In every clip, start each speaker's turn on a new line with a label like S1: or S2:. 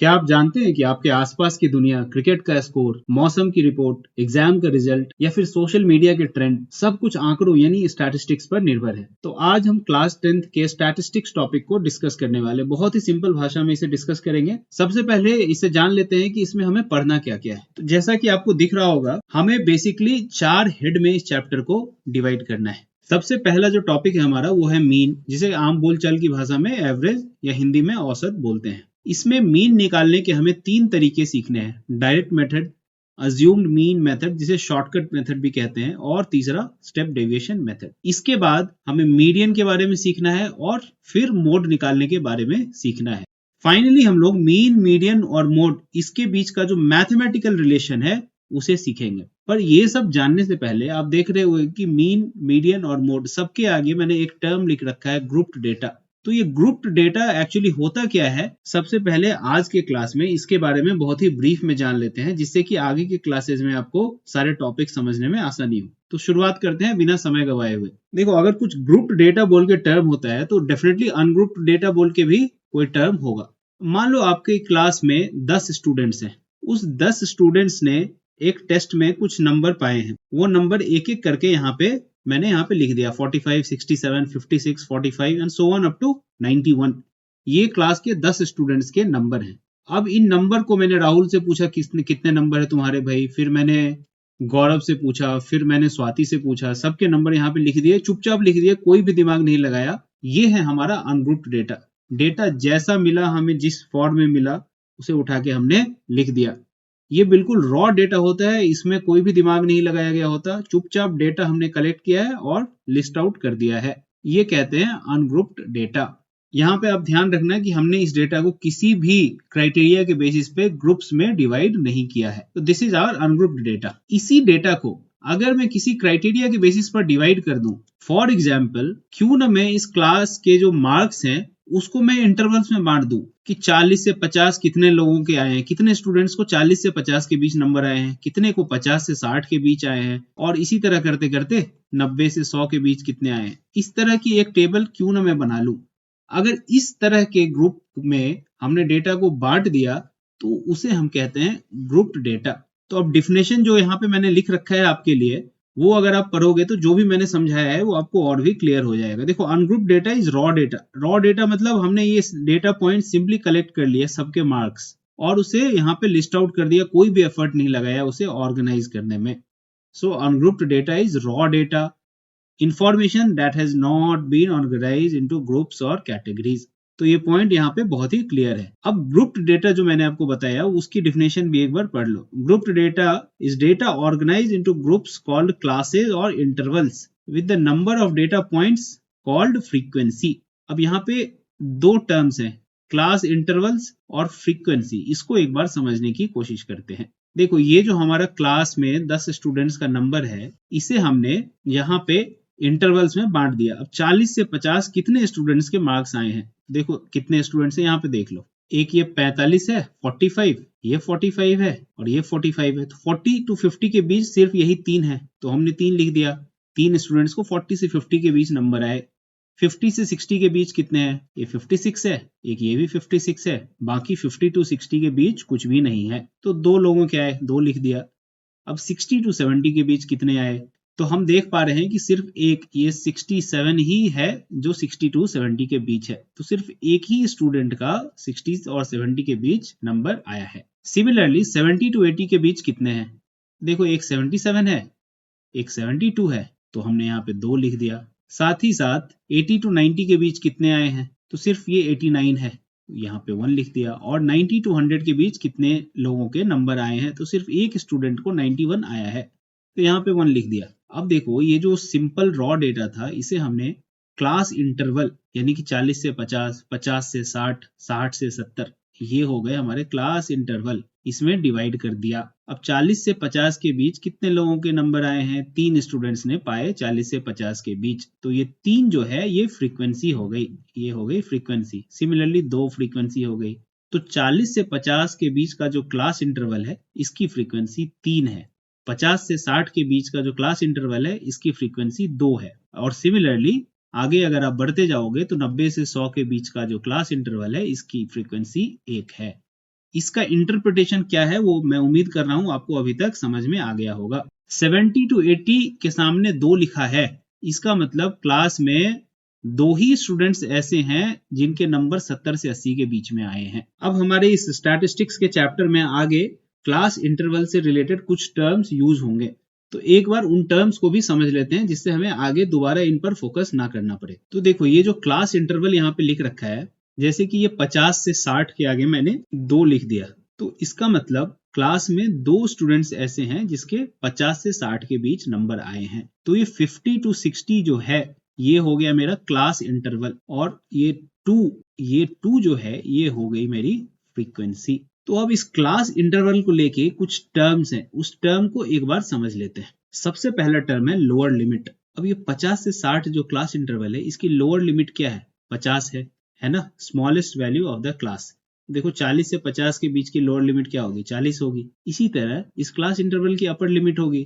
S1: क्या आप जानते हैं कि आपके आसपास की दुनिया, क्रिकेट का स्कोर, मौसम की रिपोर्ट, एग्जाम का रिजल्ट या फिर सोशल मीडिया के ट्रेंड सब कुछ आंकड़ों यानी स्टैटिस्टिक्स पर निर्भर है। तो आज हम क्लास 10th के स्टैटिस्टिक्स टॉपिक को डिस्कस करने वाले, बहुत ही सिंपल भाषा में इसे डिस्कस करेंगे। सबसे पहले इसे जान लेते हैं कि इसमें हमें पढ़ना क्या क्या है। तो जैसा कि आपको दिख रहा होगा, हमें बेसिकली 4 हेड में इस चैप्टर को डिवाइड करना है। सबसे पहला जो टॉपिक है हमारा वो है मीन, जिसे आम बोलचाल की भाषा में एवरेज या हिंदी में औसत बोलते हैं। इसमें मीन निकालने के हमें 3 तरीके सीखने हैं। Direct method, assumed mean method जिसे शॉर्टकट मेथड भी कहते हैं, और तीसरा स्टेप डेविएशन मेथड। इसके बाद हमें मीडियन के बारे में सीखना है और फिर मोड निकालने के बारे में सीखना है। फाइनली हम लोग मीन, मीडियन और मोड, इसके बीच का जो मैथमेटिकल रिलेशन है उसे सीखेंगे। पर ये सब जानने से पहले आप देख रहे हो कि मीन, मीडियन और मोड सबके आगे मैंने एक टर्म लिख रखा है, ग्रुप्ड डेटा। तो ये ग्रुप्ड डेटा एक्चुअली होता क्या है, सबसे पहले आज के क्लास में इसके बारे में बहुत ही ब्रीफ में जान लेते हैं, जिससे कि आगे के क्लासेस में आपको सारे टॉपिक समझने में आसानी हो। तो शुरुआत करते हैं बिना समय गवाए हुए। देखो, अगर कुछ ग्रुप्ड डेटा बोल के टर्म होता है तो डेफिनेटली अनग्रुप्ड डेटा बोल के भी कोई टर्म होगा। मान लो आपके क्लास में 10 स्टूडेंट्स हैं। उस 10 स्टूडेंट्स ने एक टेस्ट में कुछ नंबर पाए हैं। वो नंबर एक एक करके मैंने यहाँ पे लिख दिया, 45, 67, 56, 45 and so on up to 91। ये क्लास के 10 स्टूडेंट्स के नंबर हैं। अब इन नंबर को मैंने राहुल से पूछा, कितने नंबर है तुम्हारे भाई, फिर मैंने गौरव से पूछा, फिर मैंने स्वाति से पूछा, सबके नंबर यहाँ पे लिख दिए, चुपचाप लिख दिए, कोई भी दिमाग नहीं लगाया। ये है हमारा अनग्रुप्ड डेटा। डेटा जैसा मिला, हमें जिस फॉर्म में मिला उसे उठा के हमने लिख दिया। ये बिल्कुल रॉ डेटा होता है, इसमें कोई भी दिमाग नहीं लगाया गया होता, चुपचाप डेटा हमने कलेक्ट किया है और लिस्ट आउट कर दिया है। ये कहते हैं अनग्रुप्ड डेटा। यहाँ पे आप ध्यान रखना कि हमने इस डेटा को किसी भी क्राइटेरिया के बेसिस पे ग्रुप्स में डिवाइड नहीं किया है। तो this is our ungrouped data. इसी डेटा को अगर मैं किसी क्राइटेरिया के बेसिस पर डिवाइड कर दूं, फॉर एग्जाम्पल क्यों ना मैं इस क्लास के जो मार्क्स हैं उसको मैं इंटरवल्स में बांट दूं कि 40 से 50 कितने लोगों के आए हैं, कितने स्टूडेंट्स को 40 से 50 के बीच नंबर आए हैं, कितने को 50 से 60 के बीच आए हैं, और इसी तरह करते करते 90 से 100 के बीच कितने आए हैं। इस तरह की एक टेबल क्यों ना मैं बना लूं। अगर इस तरह के ग्रुप में हमने डेटा को बांट दिया तो उसे हम कहते हैं ग्रुप्ड डेटा। तो अब डिफिनेशन जो यहाँ पे मैंने लिख रखा है आपके लिए, वो अगर आप पढ़ोगे तो जो भी मैंने समझाया है वो आपको और भी क्लियर हो जाएगा। देखो, ungrouped data is raw data. Raw data मतलब हमने ये डेटा पॉइंट सिंपली कलेक्ट कर लिए, सबके मार्क्स, और उसे यहाँ पे लिस्ट आउट कर दिया, कोई भी एफर्ट नहीं लगाया उसे ऑर्गेनाइज करने में। So ungrouped data is raw data, information that has not been organized into groups or categories। तो ये पॉइंट यहाँ पे बहुत ही क्लियर है। अब ग्रुप्ड डेटा जो मैंने आपको बताया उसकी डिफिनेशन भी एक बार पढ़ लो। Grouped data is data organised into groups called classes or intervals with the number of data points called frequency. अब यहाँ पे दो टर्म्स हैं, क्लास इंटरवल्स और फ्रीक्वेंसी। इसको एक बार समझने की कोशिश करते हैं। देखो, ये जो हमारा क्लास में 10 स्टूडेंट्स का नंबर है, इसे हमने यहाँ पे इंटरवल्स में बांट दिया। अब 40 से 50 कितने स्टूडेंट्स के मार्क्स आए हैं, देखो कितने स्टूडेंट्स हैं यहाँ पे देख लो। एक ये 45 है, 45, ये 45 है और ये 45 है। तो 40 to 50 के बीच सिर्फ यही 3 है, तो हमने 3 लिख दिया। 3 स्टूडेंट्स को 40 से 50 के बीच नंबर आए। 50 से 60 के बीच कितने हैं, ये 56 है, एक ये भी 56 है, बाकी 50 to 60 के बीच कुछ भी नहीं है, तो 2 लोगों के आए, 2 लिख दिया। अब 60 to 70 के बीच कितने आए, तो हम देख पा रहे हैं कि सिर्फ एक, ये 67 ही है जो 60 to 70 के बीच है, तो सिर्फ एक ही स्टूडेंट का 60 और 70 के बीच नंबर आया है। सिमिलरली 70 to 80 के बीच कितने हैं, देखो एक 77 है, एक 72 है, तो हमने यहाँ पे 2 लिख दिया। साथ ही साथ 80 to 90 के बीच कितने आए हैं, तो सिर्फ ये 89 है, यहाँ पे 1 लिख दिया। और 90 to 100 के बीच कितने लोगों के नंबर आए हैं, तो सिर्फ एक स्टूडेंट को 91 आया है, तो यहाँ पे 1 लिख दिया। अब देखो, ये जो सिंपल रॉ डेटा था इसे हमने क्लास इंटरवल यानी कि 40 से 50, 50 से 60, 60 से 70, ये हो गए हमारे क्लास इंटरवल, इसमें डिवाइड कर दिया। अब 40 से 50 के बीच कितने लोगों के नंबर आए हैं, 3 स्टूडेंट्स ने पाए 40 से 50 के बीच, तो ये 3 जो है ये फ्रीक्वेंसी हो गई, ये हो गई फ्रीक्वेंसी। सिमिलरली 2 फ्रीक्वेंसी हो गई। तो 40 से 50 के बीच का जो क्लास इंटरवल है इसकी फ्रीक्वेंसी 3 है। 50 से 60 के बीच का जो क्लास इंटरवल है इसकी फ्रीक्वेंसी 2 है। और सिमिलरली आगे अगर आप बढ़ते जाओगे तो 90 से 100 के बीच का जो क्लास इंटरवल है इसकी फ्रीक्वेंसी 1 है। इसका इंटरप्रिटेशन क्या है वो मैं उम्मीद कर रहा हूं आपको अभी तक समझ में आ गया होगा। 70 to 80 के सामने 2 लिखा है, इसका मतलब क्लास में 2 ही स्टूडेंट्स ऐसे हैं जिनके नंबर 70 से 80 के बीच में आए हैं। अब हमारे इस स्टैटिस्टिक्स के चैप्टर में आगे क्लास इंटरवल से रिलेटेड कुछ टर्म्स यूज होंगे, तो एक बार उन टर्म्स को भी समझ लेते हैं जिससे हमें आगे दोबारा इन पर फोकस ना करना पड़े। तो देखो ये जो क्लास इंटरवल यहाँ पे लिख रखा है, जैसे कि ये 50 से 60 के आगे मैंने 2 लिख दिया, तो इसका मतलब क्लास में 2 स्टूडेंट्स ऐसे हैं जिसके 50 से 60 के बीच नंबर आए हैं। तो ये 50 to 60 जो है ये हो गया मेरा क्लास इंटरवल, और ये 2 जो है ये हो गई मेरी फ्रीक्वेंसी। तो अब इस क्लास इंटरवल को लेके कुछ टर्म्स हैं, उस टर्म को एक बार समझ लेते हैं। सबसे पहला टर्म है लोअर लिमिट। अब ये 50 से 60 जो क्लास इंटरवल है इसकी लोअर लिमिट क्या है? 50 है ना, smallest value of the class. देखो 40 से 50 के बीच की लोअर लिमिट क्या होगी? 40 होगी। इसी तरह इस क्लास इंटरवल की अपर लिमिट होगी,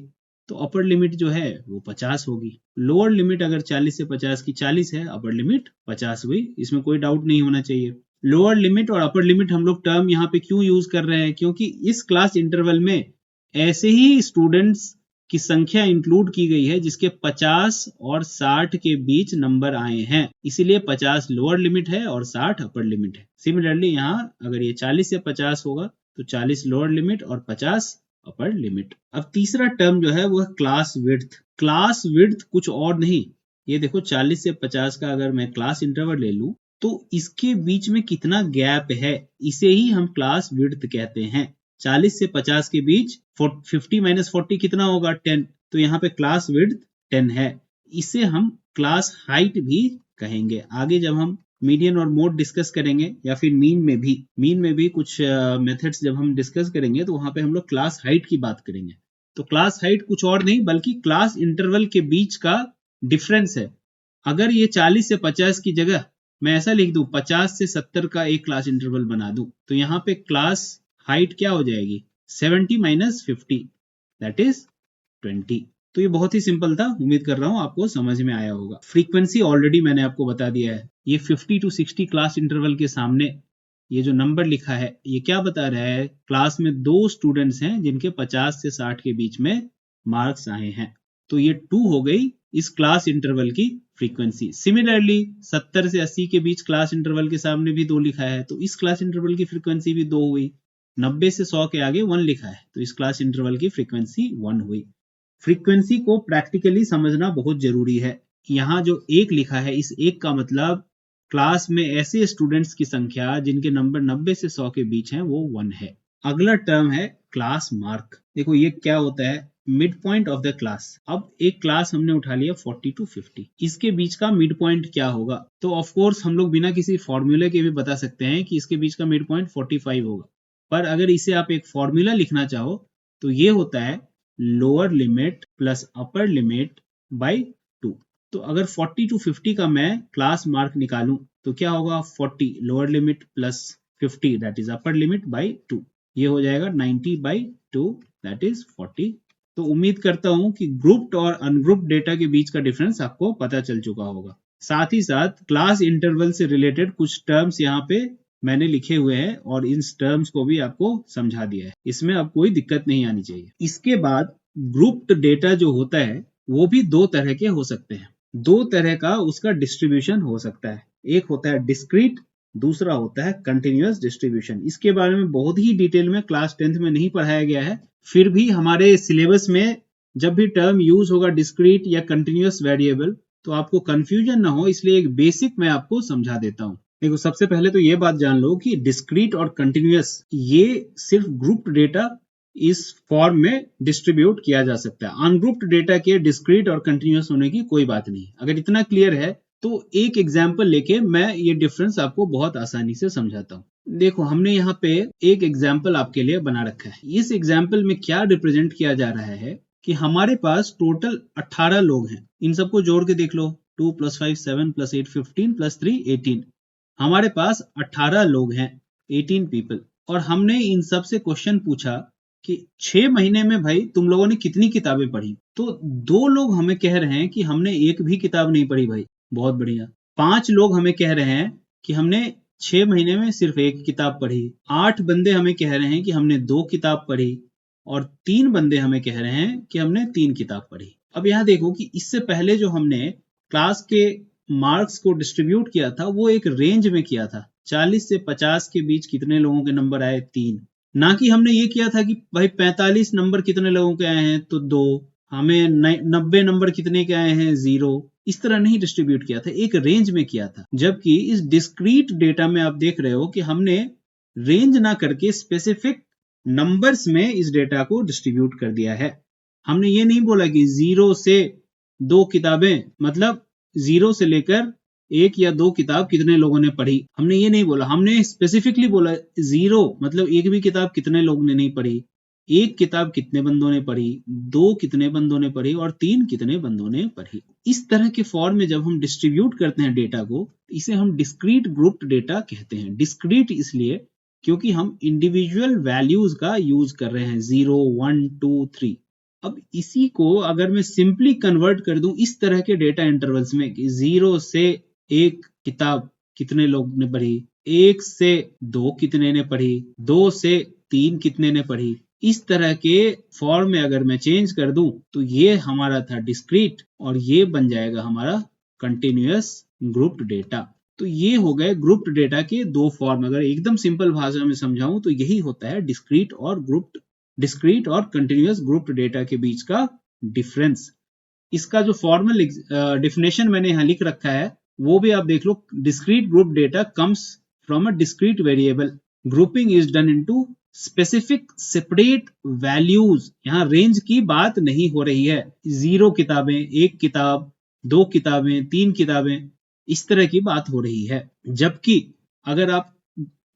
S1: तो अपर लिमिट जो है वो 50 होगी। लोअर लिमिट अगर 40 से 50 की 40 है, अपर लिमिट 50 हुई, इसमें कोई डाउट नहीं होना चाहिए। लोअर लिमिट और अपर लिमिट हम लोग टर्म यहाँ पे क्यों यूज कर रहे हैं? क्योंकि इस क्लास इंटरवल में ऐसे ही स्टूडेंट्स की संख्या इंक्लूड की गई है जिसके 50 और 60 के बीच नंबर आए हैं, इसीलिए 50 लोअर लिमिट है और 60 अपर लिमिट है। सिमिलरली यहाँ अगर ये 40 से 50 होगा तो 40 लोअर लिमिट और 50 अपर लिमिट। अब तीसरा टर्म जो है वो है क्लास विड्थ। क्लास विड्थ कुछ और नहीं, ये देखो 40 से 50 का अगर मैं क्लास इंटरवल ले लूं तो इसके बीच में कितना गैप है, इसे ही हम क्लास विड्थ कहते हैं। 40 से 50 के बीच 50 माइनस 40 कितना होगा? 10। तो यहाँ पे क्लास विड्थ 10 है। इसे हम क्लास हाइट भी कहेंगे। आगे जब हम मीडियन और मोड डिस्कस करेंगे या फिर मीन में भी कुछ मेथड्स जब हम डिस्कस करेंगे तो वहां पे हम लोग क्लास हाइट की बात करेंगे। तो क्लास हाइट कुछ और नहीं बल्कि क्लास इंटरवल के बीच का डिफरेंस है। अगर ये 40 से 50 की जगह मैं ऐसा लिख दूं 50 से 70 का एक क्लास इंटरवल बना दूं, तो यहाँ पे क्लास हाइट क्या हो जाएगी? 70 माइनस 50 दैट इज 20। तो ये बहुत ही सिंपल था, उम्मीद कर रहा हूं आपको समझ में आया होगा। फ्रीक्वेंसी ऑलरेडी मैंने आपको बता दिया है। ये 50 to 60 क्लास इंटरवल के सामने ये जो नंबर लिखा है ये क्या बता रहा है? क्लास में 2 स्टूडेंट्स हैं जिनके 50 से 60 के बीच में मार्क्स आए हैं, तो ये 2 हो गई इस क्लास इंटरवल की फ्रीक्वेंसी। सिमिलरली 70 से 80 के बीच क्लास इंटरवल के सामने भी 2 लिखा है, तो इस क्लास इंटरवल की फ्रीक्वेंसी भी 2 हुई। 90 से 100 के आगे 1 लिखा है, तो इस क्लास इंटरवल की फ्रीक्वेंसी 1 हुई। फ्रीक्वेंसी को प्रैक्टिकली समझना बहुत जरूरी है। यहाँ जो 1 लिखा है, इस 1 का मतलब क्लास में ऐसे स्टूडेंट्स की संख्या जिनके नंबर 90 से 100 के बीच हैं वो 1 है। अगला टर्म है क्लास मार्क। देखो ये क्या होता है? Mid point of the class. अब एक क्लास हमने उठा लिया 40 to 50, इसके बीच का मिड पॉइंट क्या होगा? तो ऑफ कोर्स हम लोग बिना किसी फॉर्मूले के भी बता सकते हैं कि इसके बीच का मिड पॉइंट 45 होगा, पर अगर इसे आप एक फॉर्मूला लिखना चाहो तो ये होता है lower limit plus upper limit by 2। तो अगर 40 to 50 का मैं क्लास मार्क निकालूं तो क्या होगा? 40 lower limit plus 50 that is upper limit by 2, ये हो जाएगा 90/2 दैट इज 40। तो उम्मीद करता हूं कि ग्रुप्ड और अनग्रुप्ड डेटा के बीच का डिफरेंस आपको पता चल चुका होगा। साथ ही साथ क्लास इंटरवल से रिलेटेड कुछ टर्म्स यहाँ पे मैंने लिखे हुए हैं और इन टर्म्स को भी आपको समझा दिया है, इसमें अब कोई दिक्कत नहीं आनी चाहिए। इसके बाद ग्रुप्ड डेटा जो होता है वो भी 2 तरह के हो सकते हैं। 2 तरह का उसका डिस्ट्रीब्यूशन हो सकता है। एक होता है डिस्क्रीट, दूसरा होता है कंटिन्यूअस डिस्ट्रीब्यूशन। इसके बारे में बहुत ही डिटेल में क्लास 10th में नहीं पढ़ाया गया है, फिर भी हमारे सिलेबस में जब भी टर्म यूज होगा डिस्क्रीट या कंटिन्यूअस वेरिएबल तो आपको कंफ्यूजन ना हो, इसलिए एक बेसिक मैं आपको समझा देता हूं। देखो सबसे पहले तो ये बात जान लो कि डिस्क्रीट और कंटिन्यूअस ये सिर्फ ग्रुप्ड डेटा इस फॉर्म में डिस्ट्रीब्यूट किया जा सकता है। अनग्रुप्ड डेटा के डिस्क्रीट और कंटिन्यूअस होने की कोई बात नहीं। अगर इतना क्लियर है तो एक एग्जाम्पल लेके मैं ये डिफरेंस आपको बहुत आसानी से समझाता हूँ। देखो हमने यहाँ पे एक एग्जाम्पल आपके लिए बना रखा है। इस एग्जाम्पल में क्या रिप्रेजेंट किया जा रहा है कि हमारे पास टोटल 18 लोग हैं। इन सबको जोड़ के देख लो, 2 + 5 7 + 8 15 + 3 18। हमारे पास 18 लोग हैं, 18 पीपल। और हमने इन सब से क्वेश्चन पूछा कि 6 महीने में भाई तुम लोगों ने कितनी किताबें पढ़ी? तो 2 लोग हमें कह रहे हैं कि हमने एक भी किताब नहीं पढ़ी भाई, बहुत बढ़िया। 5 लोग हमें कह रहे हैं कि हमने 6 महीने में सिर्फ 1 किताब पढ़ी। 8 बंदे हमें कह रहे हैं कि हमने 2 किताब पढ़ी और 3 बंदे हमें कह रहे हैं कि हमने 3 किताब पढ़ी। अब यहाँ देखो कि इससे पहले जो हमने क्लास के मार्क्स को डिस्ट्रीब्यूट किया था वो एक रेंज में किया था। 40 से 50 के बीच कितने लोगों के नंबर आए? 3। ना कि हमने ये किया था कि भाई 45 नंबर कितने लोगों के आए हैं? तो 2। हमें 90 नंबर कितने के आए हैं? 0। इस तरह नहीं डिस्ट्रीब्यूट किया था, एक रेंज में किया था। जबकि इस डिस्क्रीट डेटा में आप देख रहे हो कि हमने रेंज ना करके स्पेसिफिक नंबर्स में इस डेटा को डिस्ट्रीब्यूट कर दिया है। हमने ये नहीं बोला कि 0 से 2 किताबें, मतलब 0 से लेकर 1 या 2 किताब कितने लोगों ने पढ़ी, हमने ये नहीं बोला। हमने स्पेसिफिकली बोला 0 मतलब एक भी किताब कितने लोगों ने नहीं पढ़ी, 1 किताब कितने बंदों ने पढ़ी, 2 कितने बंदों ने पढ़ी और 3 कितने बंदों ने पढ़ी। इस तरह के फॉर्म में जब हम डिस्ट्रीब्यूट करते हैं डेटा को, इसे हम डिस्क्रीट ग्रुप्ड डेटा कहते हैं। डिस्क्रीट इसलिए क्योंकि हम इंडिविजुअल वैल्यूज का यूज कर रहे हैं, 0, 1, 2, 3। अब इसी को अगर मैं सिंपली कन्वर्ट कर दूं इस तरह के डेटा इंटरवल्स में कि 0 से 1 किताब कितने लोग ने पढ़ी, 1 से 2 कितने ने पढ़ी, 2 से 3 कितने ने पढ़ी, इस तरह के फॉर्म में अगर मैं चेंज कर दूं तो ये हमारा था डिस्क्रीट और ये बन जाएगा हमारा कंटिन्यूअस ग्रुप्ड डेटा। तो ये हो गए ग्रुप्ड डेटा के 2 फॉर्म। अगर एकदम सिंपल भाषा में समझाऊं तो यही होता है डिस्क्रीट और कंटिन्यूअस ग्रुप्ड डेटा के बीच का डिफरेंस। इसका जो फॉर्मल डिफिनेशन मैंने यहाँ लिख रखा है वो भी आप देख लो। Discrete group data comes from a discrete variable, grouping is done into specific separate values. यहाँ रेंज की बात नहीं हो रही है, 0 किताबें, 1 किताब, 2 किताबें, 3 किताबें, इस तरह की बात हो रही है। जबकि अगर आप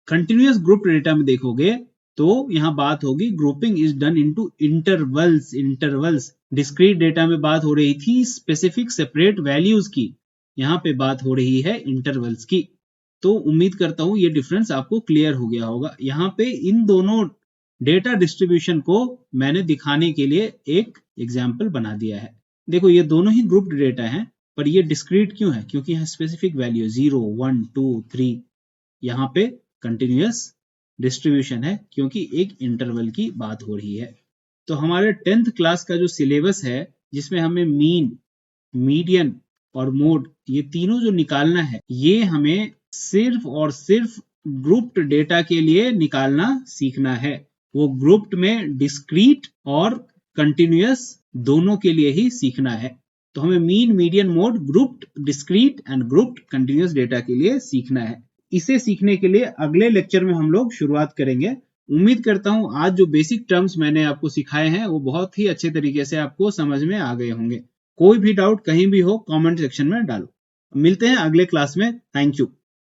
S1: कंटिन्यूअस ग्रुप डेटा में देखोगे तो यहां बात होगी grouping is done into intervals. Discrete data में बात हो रही थी स्पेसिफिक सेपरेट वैल्यूज की, यहां पे बात हो रही है इंटरवल्स की। तो उम्मीद करता हूं ये डिफरेंस आपको क्लियर हो गया होगा। यहाँ पे इन दोनों डेटा डिस्ट्रीब्यूशन को मैंने दिखाने के लिए एक एग्जाम्पल बना दिया है। देखो ये दोनों ही ग्रुप्ड डेटा है, पर ये डिस्क्रीट क्यों है? क्योंकि यहाँ स्पेसिफिक वैल्यू 0, 1, 2, 3, यहाँ पे कंटिन्यूअस डिस्ट्रीब्यूशन है क्योंकि एक इंटरवल की बात हो रही है। तो हमारे 10th क्लास का जो सिलेबस है जिसमें हमें मीन, मीडियन और मोड ये तीनों जो निकालना है, ये हमें सिर्फ और सिर्फ ग्रुप्ड डेटा के लिए निकालना सीखना है। वो ग्रुप्ड में डिस्क्रीट और कंटिन्यूअस दोनों के लिए ही सीखना है। तो हमें mean, median, mode, grouped, discrete and grouped continuous data के लिए सीखना है। इसे सीखने के लिए अगले लेक्चर में हम लोग शुरुआत करेंगे। उम्मीद करता हूं आज जो बेसिक टर्म्स मैंने आपको सिखाए हैं वो बहुत ही अच्छे तरीके से आपको समझ में आ गए होंगे। कोई भी डाउट कहीं भी हो कमेंट सेक्शन में डालो। मिलते हैं अगले क्लास में। Thank you.